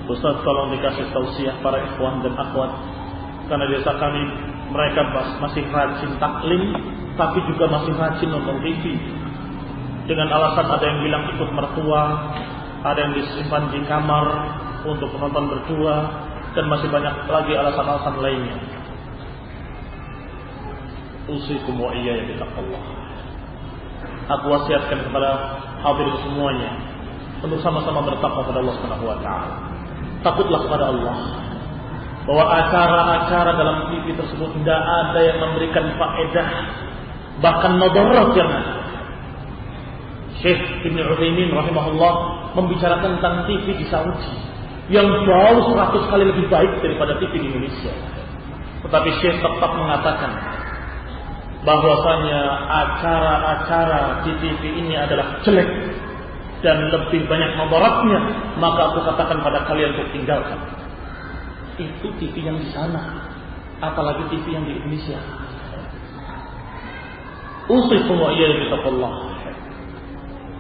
Ustaz, tolong dikasih tausiah para ikhwan dan akhwat, karena biasa kali mereka masih rajin taklim, tapi juga masih rajin nonton TV. Dengan alasan ada yang bilang ikut mertua, ada yang disimpan di kamar untuk menonton berdua, dan masih banyak lagi alasan-alasan lainnya. Usikum wa iyaya bittaqwallah. Aku wasiatkan kepada hadirin semuanya untuk sama-sama bertakwa kepada Allah Subhanahu wa taala. Takutlah kepada Allah, bahwa acara-acara dalam TV tersebut tidak ada yang memberikan faedah, bahkan mudarat yang ada. Syekh Ibnu Utsaimin rahimahullah membicarakan tentang TV di Saudi yang jauh 100 kali lebih baik daripada TV di Indonesia. Tetapi Syekh tetap mengatakan bahwasanya acara-acara di TV ini adalah jelek dan lebih banyak mudaratnya, maka aku katakan pada kalian untuk tinggalkan. Itu TV yang di sana, apalagi TV yang di Indonesia. Usikum wa iyaya bittaqwallah.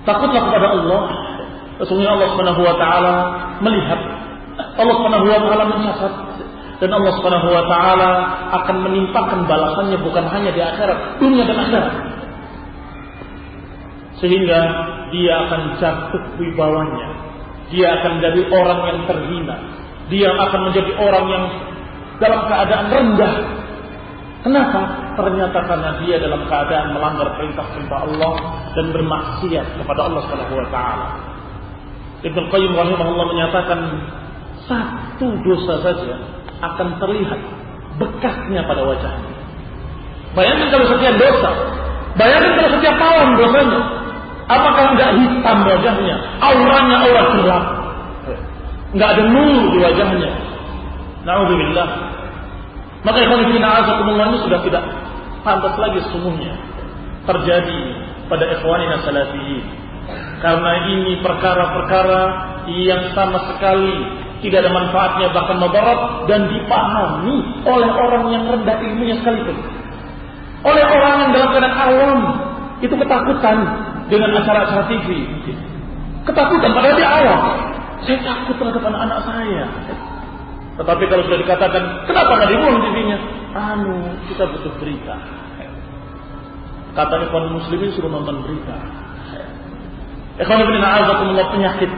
Takutlah kepada Allah. Sesungguhnya Allah Subhanahu wa taala melihat, Allah Subhanahu wa taala mencatat, dan Allah Subhanahu wa taala akan menimpakan balasannya bukan hanya di akhirat, dunia dan akhirat. Sehingga dia akan jatuh wibawanya, dia akan menjadi orang yang terhina, dia akan menjadi orang yang dalam keadaan rendah. Kenapa? Ternyata karena dia dalam keadaan melanggar perintah-perintah Allah dan bermaksiat kepada Allah Subhanahu wa taala. Ibnu Qayyim rahimahullah menyatakan satu dosa saja akan terlihat bekasnya pada wajahnya. Bayangkan kalau setiap dosa, bayangkan kalau setiap malam dosanya, apakah enggak hitam wajahnya, auranya aura gelap, enggak ada nur di wajahnya. Na'udzubillah. Maka ikhwan fillah azakumullah ini sudah tidak pantas lagi sesungguhnya terjadi pada ikhwanina salafiyin, karena ini perkara-perkara yang sama sekali tidak ada manfaatnya, bahkan mudarat, dan dipahami oleh orang yang rendah ilmunya sekalipun, oleh orang yang dalam keadaan awam itu ketakutan dengan acara-acara TV. Ketakutan padahal dia awam. Saya takut terhadap anak-anak saya. Tetapi kalau sudah dikatakan, kenapa nggak dibuang TV-nya? Kita butuh berita. Katanya kaum muslimin suruh nonton berita. Ikhwan fillah a'azakumullah, penyakit